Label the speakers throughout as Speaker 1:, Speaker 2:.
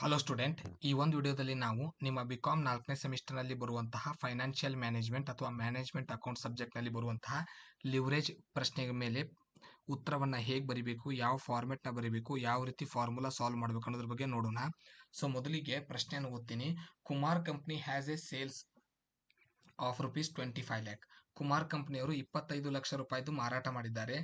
Speaker 1: Hello student, ಈ ಒಂದು ವಿಡಿಯೋದಲ್ಲಿ ನಾವು ನಿಮ್ಮ ಬಿಕಾಮ್ 4ನೇ ಸೆಮಿಸ್ಟರ್ನಲ್ಲಿ ಬರುವಂತಹ ಫೈನಾನ್ಷಿಯಲ್ ಮ್ಯಾನೇಜ್ಮೆಂಟ್ ಅಥವಾ ಮ್ಯಾನೇಜ್ಮೆಂಟ್ ಅಕೌಂಟ್ ಸಬ್ಜೆಕ್ಟ್ನಲ್ಲಿ ಬರುವಂತಹ ಲಿವರೇಜ್ ಪ್ರಶ್ನೆಯ ಮೇಲೆ ಉತ್ತರವನ್ನು ಹೇಗೆ ಬರಿಬೇಕು, ಯಾವ ಫಾರ್ಮೆಟ್ನ ಬರಿಬೇಕು, ಯಾವ ರೀತಿ ಫಾರ್ಮುಲಾ ಸಾಲ್ವ್ ಮಾಡಬೇಕು ಅನ್ನೋದ್ರ ಬಗ್ಗೆ ನೋಡೋಣ. ಸೊ ಮೊದಲಿಗೆ ಪ್ರಶ್ನೆಯನ್ನು ಓದ್ತೀನಿ. Kumar company has A sales of ₹25 lakh. Kumar ಕಂಪನಿಯವರು 25 ಲಕ್ಷ ರೂಪಾಯಿದು ಮಾರಾಟ ಮಾಡಿದ್ದಾರೆ.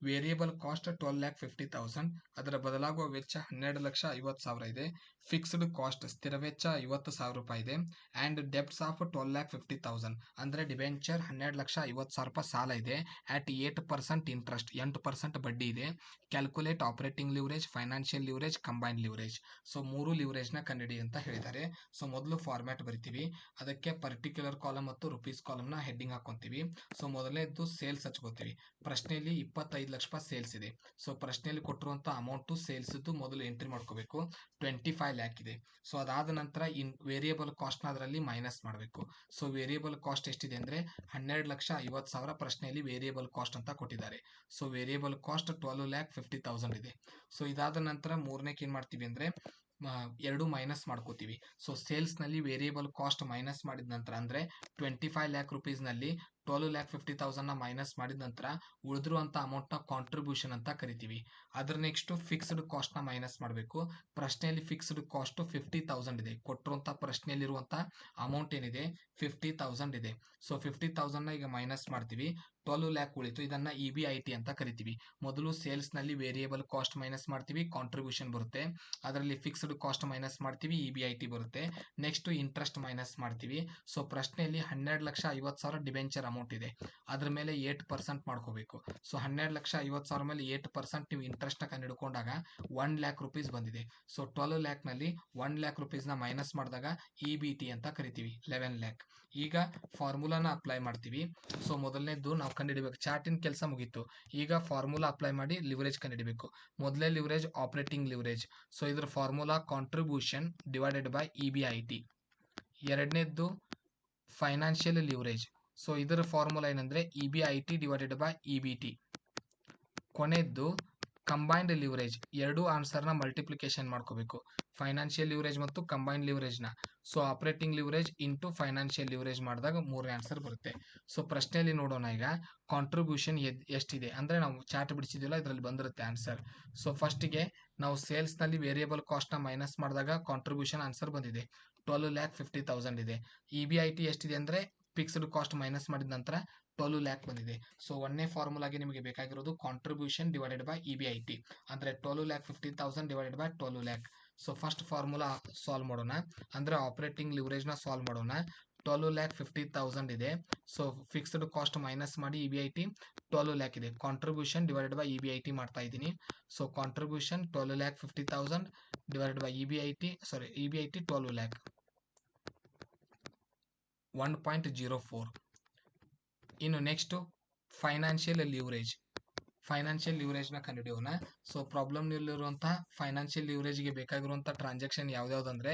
Speaker 1: Variable cost 12,50,000. ಅದರ ಬದಲಾಗುವ ವೆಚ್ಚ 12,50,000 ಇದೆ. ಫಿಕ್ಸ್ಡ್ ಕಾಸ್ಟ್ ಸ್ಥಿರ ವೆಚ್ಚ 50,000 ರೂಪಾಯಿ ಇದೆ. ಆ್ಯಂಡ್ ಡೆಬ್ಟ್ಸ್ ಆಫ್ 12,50,000 ಅಂದರೆ ಡಿಬೆಂಚರ್ 12,50,000 ರೂಪಾಯಿ ಸಾಲ ಇದೆ. ಆಟ್ 8% ಇಂಟ್ರೆಸ್ಟ್, 8% ಬಡ್ಡಿ ಇದೆ. Calculate operating leverage, financial leverage, combined leverage. So 3 ಲಿವರೇಜ್ನ ಕಂಡುಹಿಡಿ ಅಂತ ಹೇಳಿದ್ದಾರೆ. ಸೊ ಮೊದಲು ಫಾರ್ಮ್ಯಾಟ್ ಬರಿತೀವಿ. ಅದಕ್ಕೆ ಪರ್ಟಿಕ್ಯುಲರ್ ಕಾಲಮ್ ಮತ್ತು ರುಪೀಸ್ ಕಾಲಮ್ನ ಹೆಡ್ಡಿಂಗ್ ಹಾಕೊಂತೀವಿ. ಸೊ ಮೊದಲನೇದು ಸೇಲ್ಸ್ ಹಚ್ಕೋತೀವಿ. ಪ್ರಶ್ನೆಯಲ್ಲಿ 25 ಲಕ್ಷ ರೂಪಾಯಿ ಸೇಲ್ಸ್ ಇದೆ. ಸೊ ಪ್ರಶ್ನೆಯಲ್ಲಿ ಕೊಟ್ಟಿರುವಂಥ ಅಮೌಂಟು ಸೇಲ್ಸ್ದು ಮೊದಲು ಎಂಟ್ರಿ ಮಾಡ್ಕೋಬೇಕು. 25 ಲ್ಯಾಕ್ ಇದೆ. ಸೊ ಅದಾದ ನಂತರ ವೇರಿಯಬಲ್ ಕಾಸ್ಟ್ನ ಅದರಲ್ಲಿ ಮೈನಸ್ ಮಾಡಬೇಕು. ಸೊ ವೇರಿಯಬಲ್ ಕಾಸ್ಟ್ ಎಷ್ಟಿದೆ ಅಂದರೆ 12,50,000 ಪ್ರಶ್ನೆಯಲ್ಲಿ ವೇರಿಯಬಲ್ ಕಾಸ್ಟ್ ಅಂತ ಕೊಟ್ಟಿದ್ದಾರೆ. ಸೊ ವೇರಿಯಬಲ್ ಕಾಸ್ಟ್ 12,50,000 ಇದೆ. ಸೊ ಇದಾದ ನಂತರ ಮೂರನೇಕ್ಕೆ ಏನು ಮಾಡ್ತೀವಿ ಅಂದರೆ ಎರಡು ಮೈನಸ್ ಮಾಡ್ಕೋತೀವಿ. ಸೊ ಸೇಲ್ಸ್ನಲ್ಲಿ ವೇರಿಯಬಲ್ ಕಾಸ್ಟ್ ಮೈನಸ್ ಮಾಡಿದ ನಂತರ ಅಂದರೆ 25 ಲ್ಯಾಕ್ ರುಪೀಸ್ನಲ್ಲಿ 12,50,000ನ ಮೈನಸ್ ಮಾಡಿದ ನಂತರ ಉಳಿದಿರುವಂಥ ಅಮೌಂಟ್ನ ಕಾಂಟ್ರಿಬ್ಯೂಷನ್ ಅಂತ ಕರಿತೀವಿ. ಅದರ ನೆಕ್ಸ್ಟು ಫಿಕ್ಸ್ಡ್ ಕಾಸ್ಟ್ನ ಮೈನಸ್ ಮಾಡಬೇಕು. ಪ್ರಶ್ನೆಯಲ್ಲಿ ಫಿಕ್ಸ್ಡ್ ಕಾಸ್ಟು 50,000 ಇದೆ. ಕೊಟ್ಟಿರುವಂಥ ಪ್ರಶ್ನೆಯಲ್ಲಿರುವಂಥ ಅಮೌಂಟ್ ಏನಿದೆ 50,000 ಇದೆ. ಸೊ 50,000ನ ಈಗ ಮೈನಸ್ ಮಾಡ್ತೀವಿ. 12 ಲ್ಯಾಕ್ ಉಳಿತು. ಇದನ್ನು EBIT ಅಂತ ಕರಿತೀವಿ. ಮೊದಲು ಸೇಲ್ಸ್ನಲ್ಲಿ ವೇರಿಯಬಲ್ ಕಾಸ್ಟ್ ಮೈನಸ್ ಮಾಡ್ತೀವಿ, ಕಾಂಟ್ರಿಬ್ಯೂಷನ್ ಬರುತ್ತೆ. ಅದರಲ್ಲಿ ಫಿಕ್ಸ್ಡ್ ಕಾಸ್ಟ್ ಮೈನಸ್ ಮಾಡ್ತೀವಿ, EBIT ಬರುತ್ತೆ. ನೆಕ್ಸ್ಟ್ ಇಂಟ್ರೆಸ್ಟ್ ಮೈನಸ್ ಮಾಡ್ತೀವಿ. ಸೊ ಪ್ರಶ್ನೆಯಲ್ಲಿ 12,50,000 ಡಿಬೆಂಚರ್ ಅಮೌಂಟ್ ಇದೆ. ಅದ್ರ ಮೇಲೆ 8% ಮಾಡ್ಕೋಬೇಕು. ಸೊ 12,50,000 ಮೇಲೆ 8% ನೀವು ಇಂಟ್ರೆಸ್ಟ್ನ ಕಂಡು ಹಿಡ್ಕೊಂಡಾಗ 1 ಲ್ಯಾಕ್ ರುಪೀಸ್ ಬಂದಿದೆ. ಸೊ 12 ಲ್ಯಾಕ್ನಲ್ಲಿ 1 ಲ್ಯಾಕ್ ರುಪೀಸ್ನ ಮೈನಸ್ ಮಾಡಿದಾಗ EBT ಅಂತ ಕರಿತೀವಿ, 11 ಲ್ಯಾಕ್. ಈಗ ಫಾರ್ಮುಲಾನ ಅಪ್ಲೈ ಮಾಡ್ತೀವಿ. ಸೊ ಮೊದಲನೇದು ನಾವು ಕಂಡುಹಿಡಬೇಕು. ಚಾರ್ಟಿನ ಕೆಲಸ ಮುಗೀತು. ಈಗ ಫಾರ್ಮುಲಾ ಅಪ್ಲೈ ಮಾಡಿ ಲಿವರೇಜ್ ಕಂಡುಹಿಡಬೇಕು. ಮೊದಲೇ ಲಿವರೇಜ್ ಆಪರೇಟಿಂಗ್ ಲಿವರೇಜ್. ಸೊ ಇದ್ರ formula contribution divided by EBIT. ಎರಡನೇದ್ದು ಫೈನಾನ್ಷಿಯಲ್ ಲಿವರೇಜ್. ಸೊ ಇದರ ಫಾರ್ಮುಲಾ ಏನಂದರೆ EBIT ಡಿವೈಡೆಡ್ ಬೈ EBT. ಕೊನೆಯದ್ದು ಕಂಬೈನ್ಡ್ ಲಿವರೇಜ್. ಎರಡು ಆನ್ಸರ್ನ ಮಲ್ಟಿಪ್ಲಿಕೇಶನ್ ಮಾಡ್ಕೋಬೇಕು, ಫೈನಾನ್ಷಿಯಲ್ ಲಿವರೇಜ್ ಮತ್ತು ಕಂಬೈನ್ಡ್ ಲಿವರೇಜ್ನ. So operating leverage into financial leverage ಮಾಡಿದಾಗ ಮೂರನೇ ಆನ್ಸರ್ ಬರುತ್ತೆ. ಸೊ ಪ್ರಶ್ನೆಯಲ್ಲಿ ನೋಡೋಣ ಈಗ ಕಾಂಟ್ರಿಬ್ಯೂಷನ್ ಎಷ್ಟಿದೆ ಅಂದರೆ ನಾವು ಚಾರ್ಟ್ ಬಿಡಿಸಿದ್ವಲ್ಲ ಇದರಲ್ಲಿ ಬಂದಿರುತ್ತೆ ಆನ್ಸರ್. ಸೊ ಫಸ್ಟಿಗೆ ನಾವು ಸೇಲ್ಸ್ನಲ್ಲಿ ವೇರಿಯಬಲ್ ಕಾಸ್ಟ್ನ ಮೈನಸ್ ಮಾಡಿದಾಗ ಕಾಂಟ್ರಿಬ್ಯೂಷನ್ ಆನ್ಸರ್ ಬಂದಿದೆ, 12,50,000 ಇದೆ. EBIT ಎಷ್ಟಿದೆ ಅಂದರೆ ಫಿಕ್ಸ್ಡ್ ಕಾಸ್ಟ್ ಮೈನಸ್ ಮಾಡಿದ ನಂತರ 12 ಲ್ಯಾಕ್ ಬಂದಿದೆ. ಸೊ ಒಂದೇ ಫಾರ್ಮುಲಾಗೆ ನಿಮಗೆ ಬೇಕಾಗಿರೋದು ಕಾಂಟ್ರಿಬ್ಯೂಷನ್ ಡಿವೈಡೆಡ್ ಬೈ EBIT ಅಂದರೆ 12,50,000 divided by 12 lac. So first formula solve ಮಾಡೋಣ, ಅಂದರೆ ಆಪರೇಟಿಂಗ್ ಲಿವರೇಜ್ನ ಸಾಲ್ವ್ ಮಾಡೋಣ. 12,50,000 ಇದೆ. ಸೊ ಫಿಕ್ಸ್ಡ್ ಕಾಸ್ಟ್ ಮೈನಸ್ ಮಾಡಿ EBIT 12 ಲ್ಯಾಕ್ ಇದೆ. ಕಾಂಟ್ರಿಬ್ಯೂಷನ್ ಡಿವೈಡೆಡ್ ಬೈ EBIT ಮಾಡ್ತಾ ಇದ್ದೀನಿ. So contribution 12,50,000 divided by EBIT 12 lac, 1.04. ಇನ್ನು ನೆಕ್ಸ್ಟು ಫೈನಾನ್ಷಿಯಲ್ ಲಿವರೇಜ್. ಫೈನಾನ್ಷಿಯಲ್ ಲಿವರೇಜ್ನ ಕಂಡುಹಿಡಿಯೋಣ. ಸೊ ಪ್ರಾಬ್ಲಮ್ನಲ್ಲಿರುವಂತಹ ಫೈನಾನ್ಷಿಯಲ್ ಲಿವರೇಜ್ಗೆ ಬೇಕಾಗಿರುವಂಥ ಟ್ರಾನ್ಸಾಕ್ಷನ್ ಯಾವ್ಯಾವುದಂದರೆ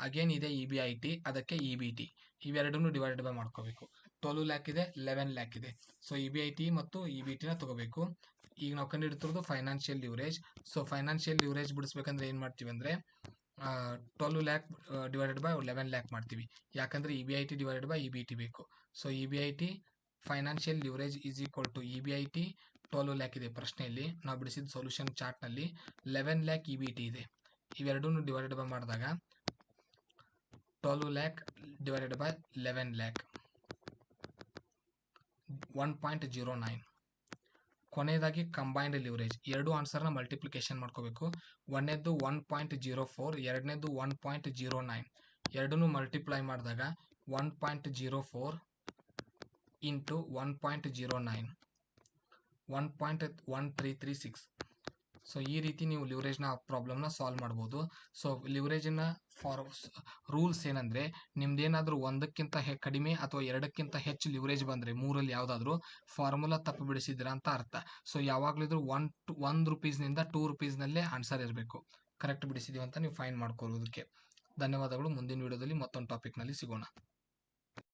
Speaker 1: ಅಗೇನ್ ಇದೆ EBIT, ಅದಕ್ಕೆ EBT, ಇವೆರಡನ್ನೂ ಡಿವೈಡೆಡ್ ಬೈ ಮಾಡ್ಕೋಬೇಕು. 12 ಲ್ಯಾಕ್ ಇದೆ, 11 ಲ್ಯಾಕ್ ಇದೆ. ಸೊ EBIT ಮತ್ತು EBTನ ತಗೋಬೇಕು. ಈಗ ನಾವು ಕಂಡುಹಿಡ್ತಿರೋದು financial leverage. So financial leverage ಬಿಡಿಸ್ಬೇಕಂದ್ರೆ ಏನು ಮಾಡ್ತೀವಿ ಅಂದರೆ 12 ಲ್ಯಾಕ್ ಡಿವೈಡೆಡ್ ಬೈ 11 ಲ್ಯಾಕ್ ಮಾಡ್ತೀವಿ. ಯಾಕಂದರೆ EBIT ಡಿವೈಡೆಡ್ ಬೈ EBT ಬೇಕು. So EBIT financial leverage is equal to EBIT 12 lakh ಇದೆ ಪ್ರಶ್ನೆಯಲ್ಲಿ. ನಾವು ಬಿಡಿಸಿದ ಸೊಲ್ಯೂಷನ್ ಚಾರ್ಟ್ನಲ್ಲಿ 11 ಲ್ಯಾಕ್ EBT ಇದೆ. ಇವೆರಡೂ ಡಿವೈಡೆಡ್ ಬೈ ಮಾಡಿದಾಗ 12 ಲ್ಯಾಕ್ ಡಿವೈಡೆಡ್ ಬೈ 11 ಲ್ಯಾಕ್, 1.09. ಕೊನೆಯದಾಗಿ ಕಂಬೈನ್ಡ್ ಲಿವರೇಜ್. ಎರಡು ಆನ್ಸರ್ನ ಮಲ್ಟಿಪ್ಲಿಕೇಶನ್ ಮಾಡ್ಕೋಬೇಕು. ಒಂದನೇದು 1.04, ಎರಡನೇದು 1.09. ಎರಡನ್ನೂ ಮಲ್ಟಿಪ್ಲೈ ಮಾಡಿದಾಗ 1.04 ಇಂಟು 1.09, 1.1336. ಸೊ ಈ ರೀತಿ ನೀವು ಲಿವರೇಜ್ನ ಪ್ರಾಬ್ಲಮ್ನ ಸಾಲ್ವ್ ಮಾಡ್ಬೋದು. ಸೊ ಲಿವರೇಜಿನ ರೂಲ್ಸ್ ಏನಂದರೆ ನಿಮ್ದೇನಾದರೂ ಒಂದಕ್ಕಿಂತ ಕಡಿಮೆ ಅಥವಾ ಎರಡಕ್ಕಿಂತ ಹೆಚ್ಚು ಲಿವರೇಜ್ ಬಂದರೆ ಮೂರಲ್ಲಿ ಯಾವುದಾದ್ರೂ ಫಾರ್ಮುಲಾ ತಪ್ಪು ಬಿಡಿಸಿದ್ದೀರಾ ಅಂತ ಅರ್ಥ. ಸೊ ಯಾವಾಗಲಿದ್ರೂ 1 ರೂಪೀಸ್ನಿಂದ 2 ರೂಪೀಸ್ನಲ್ಲೇ ಆನ್ಸರ್ ಇರಬೇಕು. ಕರೆಕ್ಟ್ ಬಿಡಿಸಿದ್ದೀವಿ ಅಂತ ನೀವು ಫೈನ್ ಮಾಡ್ಕೊಳ್ಳೋದಕ್ಕೆ. ಧನ್ಯವಾದಗಳು. ಮುಂದಿನ ವಿಡಿಯೋದಲ್ಲಿ ಮತ್ತೊಂದು ಟಾಪಿಕ್ನಲ್ಲಿ ಸಿಗೋಣ.